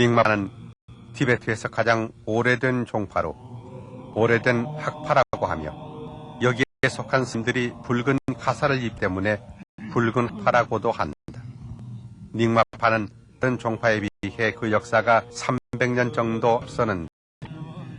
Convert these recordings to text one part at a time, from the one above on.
닉마파는 티베트에서 가장 오래된 종파로 오래된 학파라고 하며 여기에 속한 스님들이 붉은 가사를 입기 때문에 붉은 학파라고도 한다. 닉마파는 다른 종파에 비해 그 역사가 300년 정도 앞서는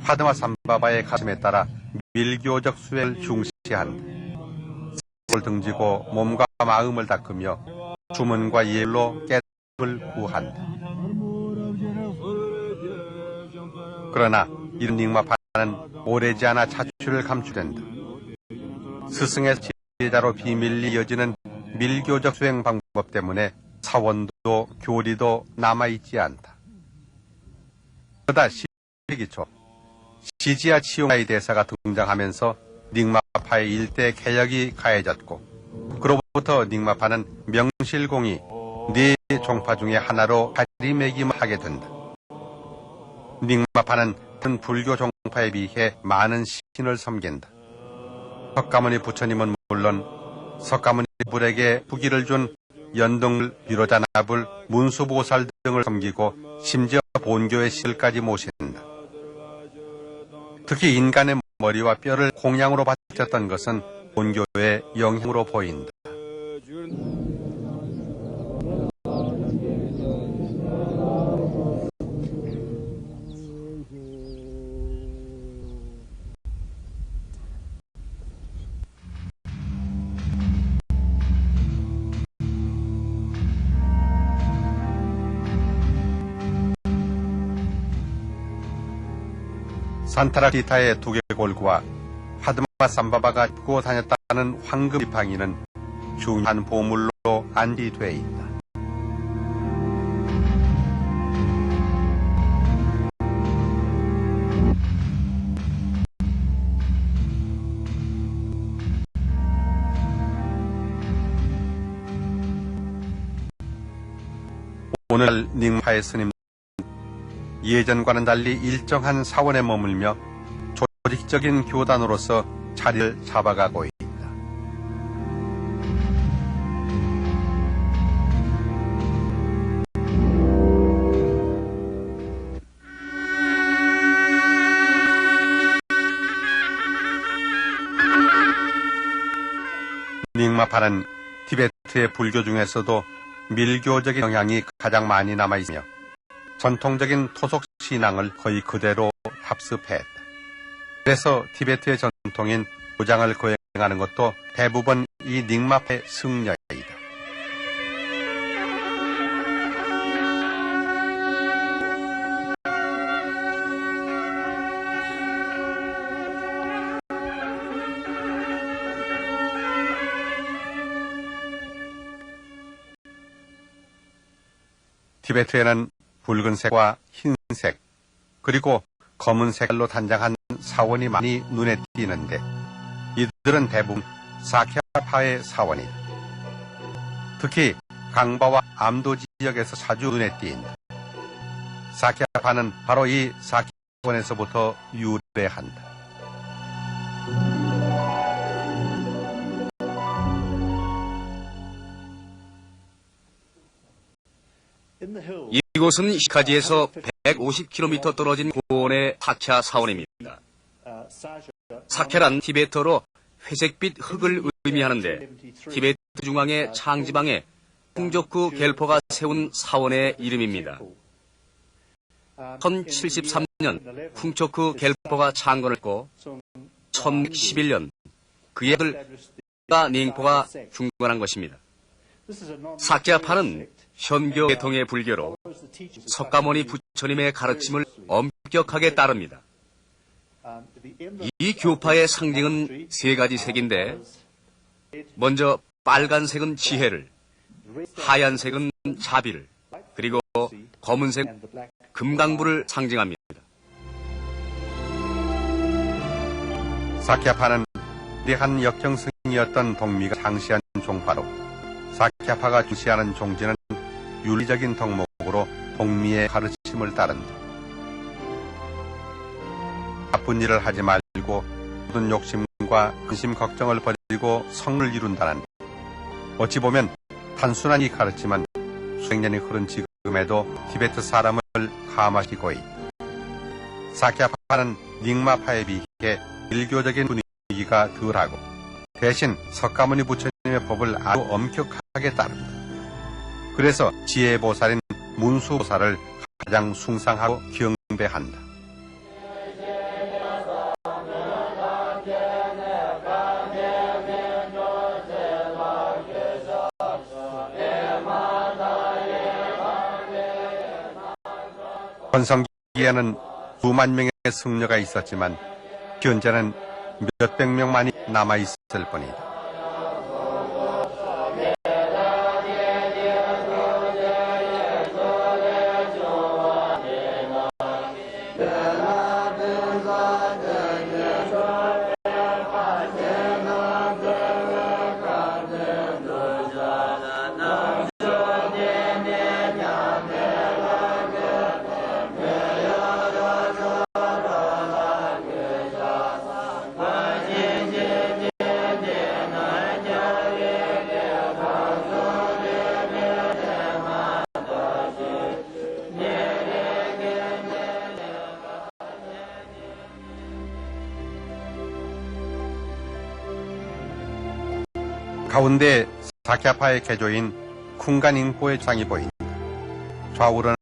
파드마 삼바바의 가슴에 따라 밀교적 수행을 중시한다. 을 등지고 몸과 마음을 닦으며 주문과 예로 깨달음을 구한다. 그러나 이런 닉마파는 오래지 않아 자취를 감추된다. 스승의 제자로 비밀리 이어지는 밀교적 수행 방법 때문에 사원도 교리도 남아있지 않다. 그러다 12세기 초 시지아 치용라이 대사가 등장하면서 닉마파의 일대 개혁이 가해졌고 그로부터 닉마파는 명실공히 네 종파 중의 하나로 자리매김을 하게 된다. 닉마파는 다른 불교 종파에 비해 많은 신을 섬긴다. 석가모니 부처님은 물론 석가모니 불에게 부기를 준 연등을 비로자나불 문수보살 등을 섬기고 심지어 본교의 신을까지 모신다. 특히 인간의 머리와 뼈를 공양으로 바쳤던 것은 본교의 영향으로 보인다. 산타라키타의 두개골구와 파드마 삼바바가 입고 다녔다는 황금 지팡이는 중요한 보물로 안지되어 있다. 오늘 닉마파의 스님 예전과는 달리 일정한 사원에 머물며 조직적인 교단으로서 자리를 잡아가고 있다. 닉마파는 티베트의 불교 중에서도 밀교적인 영향이 가장 많이 남아있으며 전통적인 토속 신앙을 거의 그대로 합습했다. 그래서 티베트의 전통인 도장을 거행하는 것도 대부분 이 닉마파의 승려이다. 티베트에는 붉은색과 흰색, 그리고 검은색으로 단장한 사원이 많이 눈에 띄는데 이들은 대부분 사캬파의 사원이다. 특히 강바와 암도 지역에서 자주 눈에 띈다. 사캬파는 바로 이 사캬원에서부터 유래한다. 이곳은 시카지에서 150km 떨어진 고원의 사캬 사원입니다. 사캬란 티베트어로 회색빛 흙을 의미하는데 티베트 중앙의 창지방에 풍족구 겔포가 세운 사원의 이름입니다. 1073년 풍초크 겔포가 창건을 했고 1011년 그의 아들 닝포가 중건한 것입니다. 사캬파는 현교 계통의 불교로 석가모니 부처님의 가르침을 엄격하게 따릅니다. 이 교파의 상징은 세 가지 색인데 먼저 빨간색은 지혜를, 하얀색은 자비를, 그리고 검은색은 금강불을 상징합니다. 사캬파는 한 역경승이었던 동미가 장시한 종파로 사캬파가 중시하는 종지는 윤리적인 덕목으로 동미의 가르침을 따른다. 나쁜 일을 하지 말고 모든 욕심과 근심 걱정을 버리고 성을 이룬다는 어찌 보면 단순한 이 가르침은 수백 년이 흐른 지금에도 티베트 사람을 감화시키고 있다. 사키야파는 닉마파에 비해 일교적인 분위기가 덜하고 대신 석가모니 부처님의 법을 아주 엄격하게 따른다. 그래서 지혜보살인 문수보살을 가장 숭상하고 경배한다. 건성기에는 수만 명의 승려가 있었지만 현재는 몇백 명만이 남아있을 뿐이다. 가운데 사키야파의 개조인 쿵간잉포의 장이 보인다. 좌우로는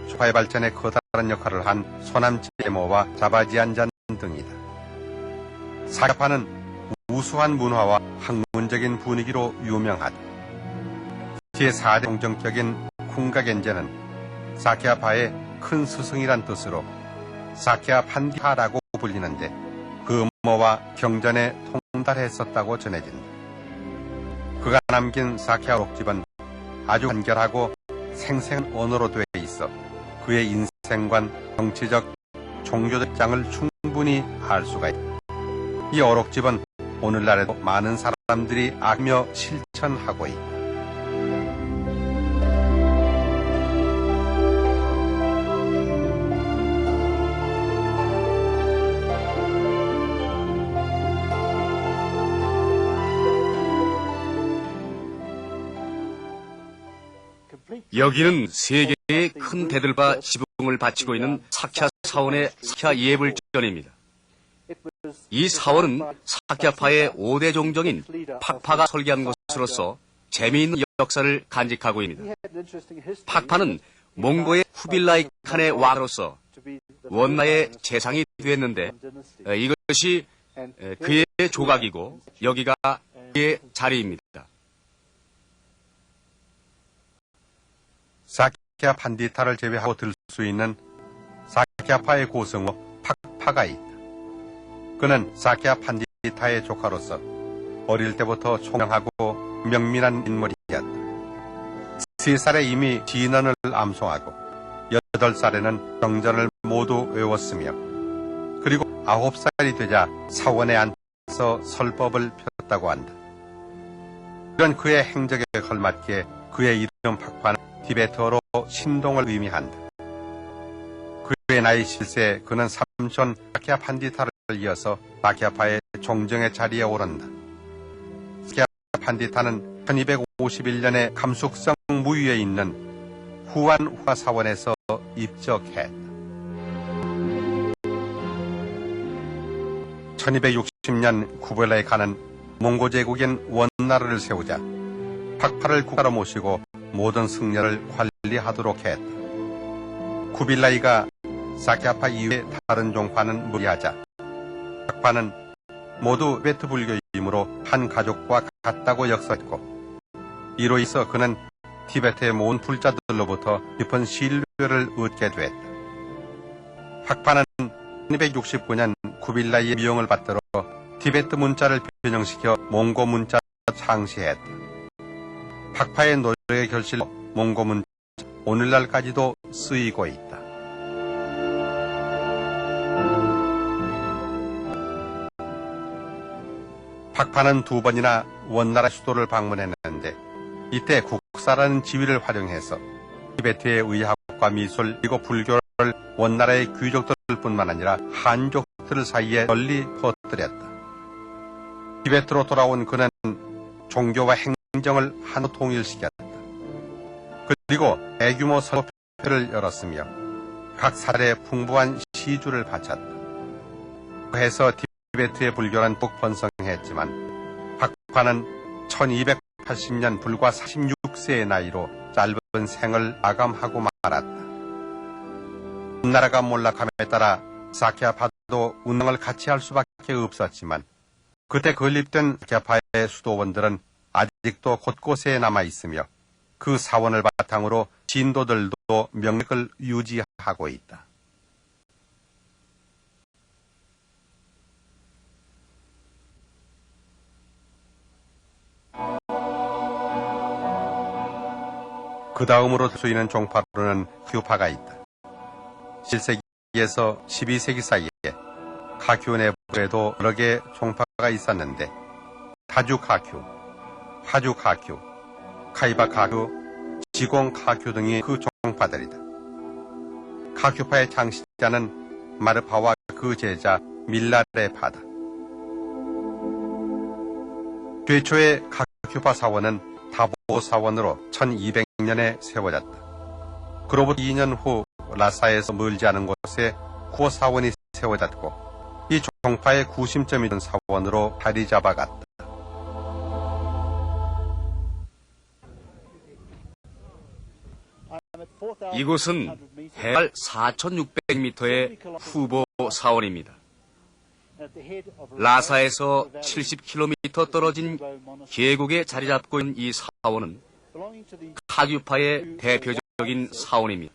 쇼파의 발전에 커다란 역할을 한 소남제모와 자바지안잔 등이다. 사키야파는 우수한 문화와 학문적인 분위기로 유명하다. 제4대 공정격인 쿵가겐제는 사키야파의 큰 스승이란 뜻으로 사키야 판디하라고 불리는데 금모와 경전에 통달했었다고 전해진다. 그가 남긴 사키야 록집은 아주 간결하고 생생한 언어로 되어 있어 그의 인생관, 정치적, 종교적 장을 충분히 알 수가 있다. 이 어록집은 오늘날에도 많은 사람들이 아며 실천하고 있다. 여기는 세 개의 큰 대들바 지붕을 바치고 있는 사키야 사원의 사키야 예불전입니다. 이 사원은 사키야파의 5대 종정인 팍파가 설계한 것으로서 재미있는 역사를 간직하고 있습니다. 팍파는 몽고의 쿠빌라이 칸의 왕으로서 원나의 재상이 되었는데 이것이 그의 조각이고 여기가 그의 자리입니다. 사키야 판디타를 제외하고 들 수 있는 사키야파의 고승호 팍파가 있다. 그는 사키야 판디타의 조카로서 어릴 때부터 총명하고 명민한 인물이었다. 3살에 이미 진언을 암송하고 8살에는 경전을 모두 외웠으며 그리고 9살이 되자 사원에 앉아서 설법을 폈다고 한다. 이런 그의 행적에 걸맞게 그의 이름 팍파는 티베트어로 신동을 의미한다. 그의 나이 7세 그는 삼촌 사키야 판디타를 이어서 사키야파의 종정의 자리에 오른다. 사키야 판디타는 1251년에 감숙성 무유에 있는 후안후아 사원에서 입적했다. 1260년 쿠빌라이 칸은 몽고 제국인 원나라를 세우자 팍파를 국가로 모시고 모든 승려를 관리하도록 했다. 쿠빌라이가 사키야파 이외의 다른 종파는 무리하자 팍파는 모두 티베트 불교이므로 한 가족과 같다고 역설했고 이로 인해서 그는 티베트의 모든 불자들로부터 깊은 신뢰를 얻게 됐다. 팍파는 1269년 쿠빌라이의 미용을 받들어 티베트 문자를 변형시켜 몽고 문자로 창시했다. 팍파의 노력의 결실로 몽고 문자 오늘날까지도 쓰이고 있다. 팍파는 2번이나 원나라 수도를 방문했는데 이때 국사라는 지위를 활용해서 티베트의 의학과 미술 그리고 불교를 원나라의 귀족들뿐만 아니라 한족들 사이에 널리 퍼뜨렸다. 티베트로 돌아온 그는 종교와 행정을 하나로 통일시켰다. 그리고 대규모 선거표를 열었으며 각 사례 풍부한 시주를 바쳤다. 해서 티베트의 불교는 꼭 번성했지만 박파는 1280년 불과 46세의 나이로 짧은 생을 마감하고 말았다. 나라가 몰락함에 따라 사키야파도 운명을 같이 할 수밖에 없었지만 그때 건립된 사키야파의 수도원들은 아직도 곳곳에 남아있으며 그 사원을 바탕으로 진도들도 명맥을 유지하고 있다. 그 다음으로 쓰이는 종파로는 카큐파가 있다. 7세기에서 12세기 사이에 카큐 내부에도 여러 개의 종파가 있었는데 타주 카큐, 파주 카큐, 카이바 카큐, 지공 카큐 등이 그 종파들이다. 카큐파의 창시자는 마르파와 그 제자 밀라레파다. 최초의 카큐파 사원은 다보 사원으로 1200년에 세워졌다. 그로부터 2년 후 라사에서 멀지 않은 곳에 구어 사원이 세워졌고 이 종파의 구심점이던 사원으로 자리 잡아갔다. 이곳은 해발 4,600m의 후보 사원입니다. 라사에서 70km 떨어진 계곡에 자리 잡고 있는 이 사원은 카규파의 대표적인 사원입니다.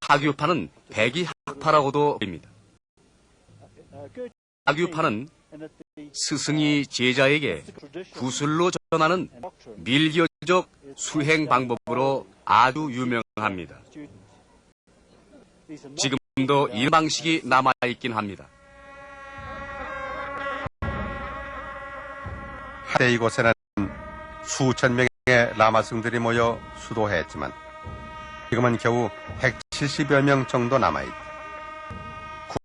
카규파는 백이학파라고도 불립니다. 카규파는 스승이 제자에게 구술로 전하는 밀교적 수행 방법으로 아주 유명합니다. 지금도 이 방식이 남아있긴 합니다. 한때 이곳에는 수천 명의 라마승들이 모여 수도했지만 지금은 겨우 170여 명 정도 남아있다.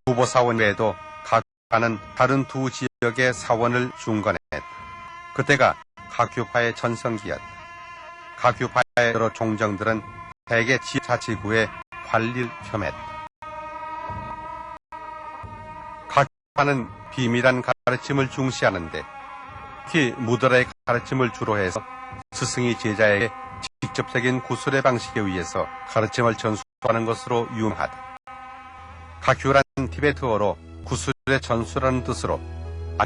후보 사원 외에도 카큐파는 다른 두 지역의 사원을 중건했다. 그때가 카큐파의 전성기였다. 카큐파의 여러 종정들은 대개 지자치구의 관리를 겸했다. 카큐파는 비밀한 가르침을 중시하는데 특히 무드라의 가르침을 주로 해서 스승이 제자에게 직접적인 구술의 방식에 의해서 가르침을 전수하는 것으로 유명하다. 카큐란 티베트어로 구술의 전수라는 뜻으로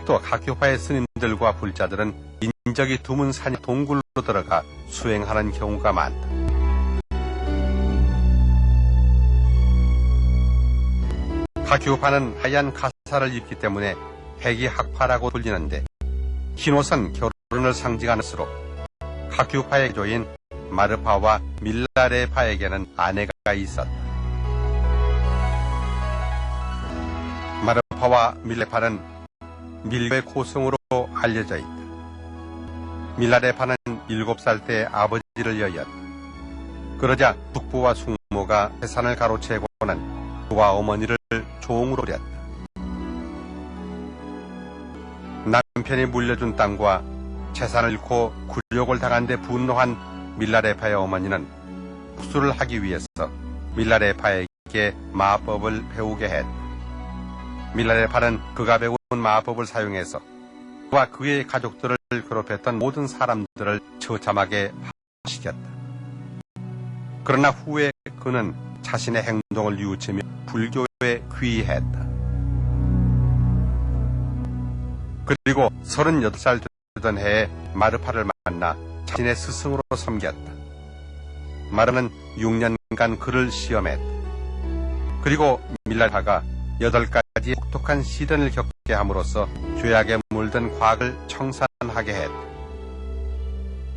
또 카큐파의 스님들과 불자들은 인적이 드문 산 동굴로 들어가 수행하는 경우가 많다. 카큐파는 하얀 가사를 입기 때문에 백이학파라고 불리는데 흰옷은 결혼을 상징하는 것으로 카큐파의 조인 마르파와 밀라레파에게는 아내가 있었다. 마르파와 밀레파는 밀교의 고승으로 알려져 있다. 밀라레파는 7살 때 아버지를 여였다. 그러자 숙부와 숙모가 재산을 가로채고는 그와 어머니를 종으로 부렸다. 남편이 물려준 땅과 재산을 잃고 굴욕을 당한 데 분노한 밀라레파의 어머니는 복수를 하기 위해서 밀라레파에게 마법을 배우게 했다. 밀라레파는 그가 배운 마법을 사용해서 그와 그의 가족들을 괴롭혔던 모든 사람들을 처참하게 시켰다. 그러나 후에 그는 자신의 행동을 뉘우치며 불교에 귀의했다. 그리고 38살 되던 해에 마르파를 만나 자신의 스승으로 섬겼다. 마르는 6년간 그를 시험했다. 그리고 밀라레파가 8가지 혹독한 시련을 겪게 함으로써 죄악에 물든 과거를 청산하게 했다.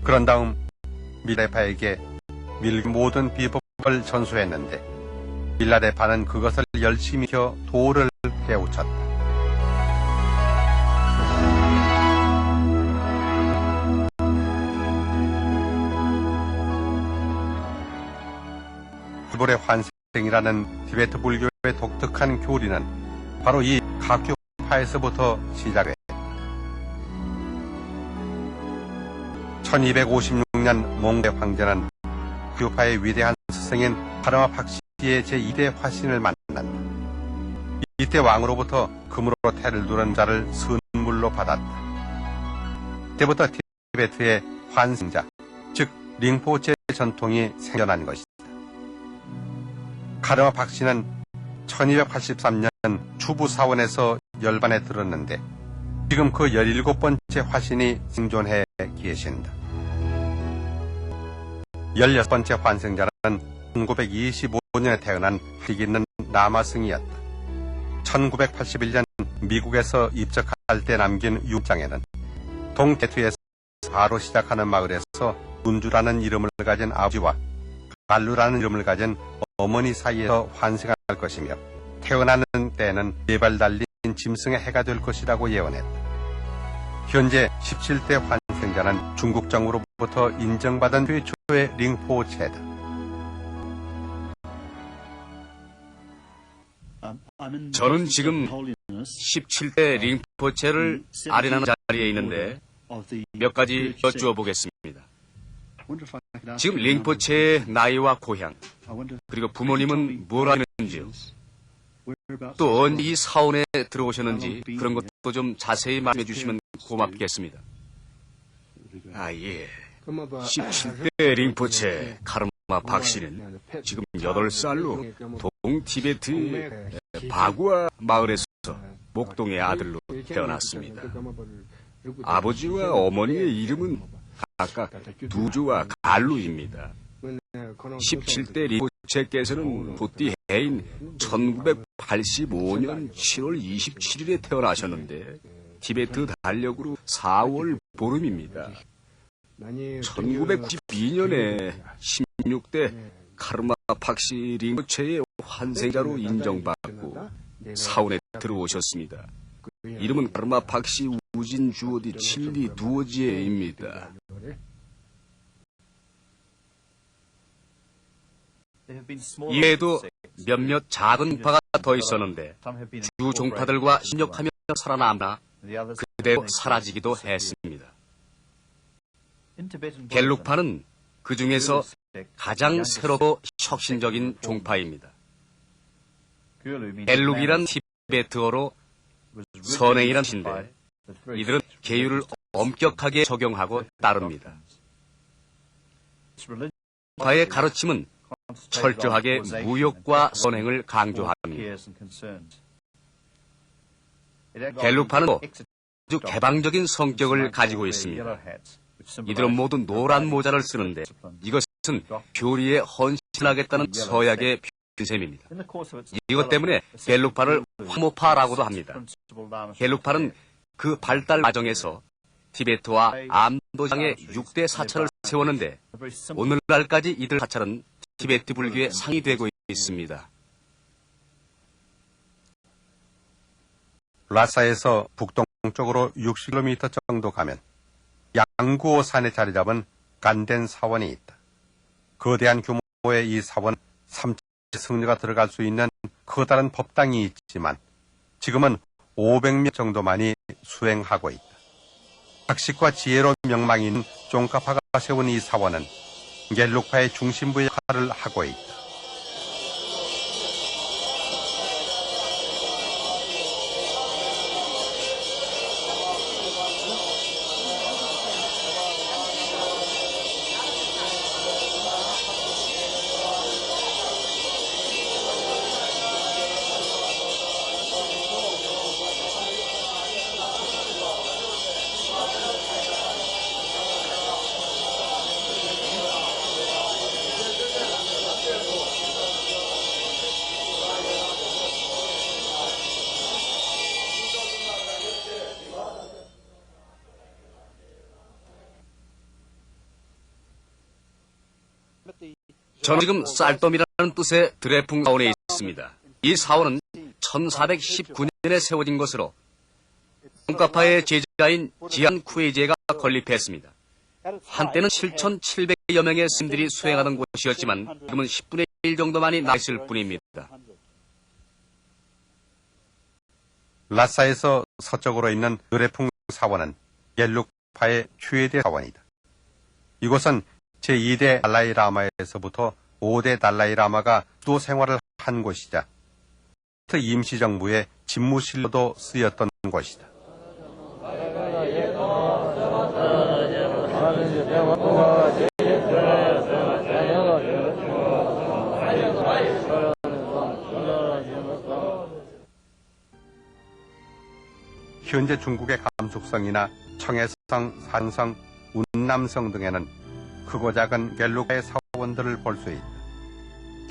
그런 다음 밀라레파에게 밀교 모든 비법을 전수했는데 밀라레파는 그것을 열심히 익혀 도를 깨우쳤다. 불의 환생이라는 티베트 불교의 독특한 교리는 바로 이 카큐파에서부터 시작했다. 1256년 몽고의 황제는 카큐파의 위대한 스승인 카르마 박씨의 제2대 화신을 만난다. 이때 왕으로부터 금으로 태를 두른 자를 선물로 받았다. 이때부터 티베트의 환생자, 즉 링포체 전통이 생겨난 것이다. 카르마 박씨는 1283년 추부사원에서 열반에 들었는데 지금 그 17번째 화신이 생존해 계신다. 16번째 환생자는 1925년에 태어난 식 있는 라마승이었다. 1981년 미국에서 입적할 때 남긴 유장에는 동테투에서 바로 시작하는 마을에서 문주라는 이름을 가진 아버지와 갈루라는 이름을 가진 어머니 사이에서 환생할 것이며 태어나는 때는 4발 달린 짐승의 해가 될 것이라고 예언했다. 현재 17대 환생자는 중국 정부로부터 인정받은 최초의 링포체다. 저는 지금 17대 링포체를 아련하는 자리에 있는데 몇 가지 여쭈어 보겠습니다. 지금 링포체의 나이와 고향, 그리고 부모님은 뭘 하는지요? 또 언제 이 사원에 들어오셨는지 그런 것도 좀 자세히 말씀해 주시면 고맙겠습니다. 아, 예. 17대 링포체 카르마 박씨는 지금 8살로 동티베트 바구아 마을에서 목동의 아들로 태어났습니다. 아버지와 어머니의 이름은 각각 두주와 갈루입니다. 17대 링포체께서는 부띠 해인 1985년 7월 27일에 태어나셨는데 티베트 달력으로 4월 보름입니다. 1992년에 16대 카르마 박씨 링포체의 환생자로 인정받고 사원에 들어오셨습니다. 이름은 카르마 박씨 우진 주어디 칠리 두어지에입니다. 이외에도 몇몇 작은 파가 더 있었는데 주 종파들과 협력하며 살아남아 그대로 사라지기도 했습니다. 겔룩파는 그 중에서 가장 새롭고 혁신적인 종파입니다. 겔룩이란 티베트어로 선행이란 뜻인데 이들은 계율을 엄격하게 적용하고 따릅니다. 파의 가르침은 철저하게 무욕과 선행을 강조합니다. 겔룩파는 아주 개방적인 성격을 가지고 있습니다. 이들은 모두 노란 모자를 쓰는데 이것은 교리에 헌신하겠다는 서약의 표현입니다. 이것 때문에 겔룩파를 화모파라고도 합니다. 겔룩파는 그 발달 과정에서 티베트와 암도장의 6대 사찰을 세웠는데 오늘날까지 이들 사찰은 티베트 불교의 상이 되고 있습니다. 라사에서 북동쪽으로 60km 정도 가면 양구오 산에 자리 잡은 간덴 사원이 있다. 거대한 규모의 이 사원 3차 승려가 들어갈 수 있는 커다란 법당이 있지만 지금은 500명 정도만이 수행하고 있다. 학식과 지혜로 명망이 있는 쫑카파가 세운 이 사원은 겔룩파의 중심부 역할을 하고 있다. 저는 지금 쌀덤이라는 뜻의 드레풍 사원에 있습니다. 이 사원은 1419년에 세워진 것으로 쫑카파의 제자인 지안 쿠에제가 건립했습니다. 한때는 7,700여 명의 스님들이 수행하던 곳이었지만 지금은 10분의 1 정도만이 남아있을 뿐입니다. 라사에서 서쪽으로 있는 드레풍 사원은 겔룩파의 최대 사원이다. 이곳은 제2대 달라이 라마에서부터 5대 달라이라마가 또 생활을 한 곳이자 임시정부의 집무실로도 쓰였던 곳이다. 현재 중국의 감숙성이나 청해성, 산성, 운남성 등에는 크고 작은 갤루파의 사원들을 볼 수 있다.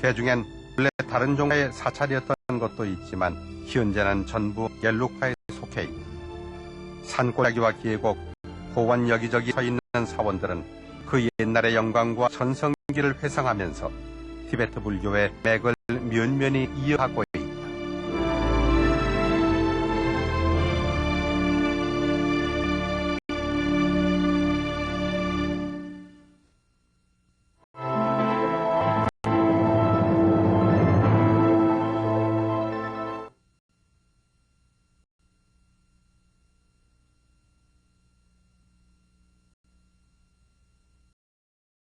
그중엔 원래 다른 종파의 사찰이었던 것도 있지만 현재는 전부 갤루파에 속해 있다. 산골짜기와 계곡, 고원 여기저기 서 있는 사원들은 그 옛날의 영광과 전성기를 회상하면서 티베트 불교의 맥을 면면히 이어가고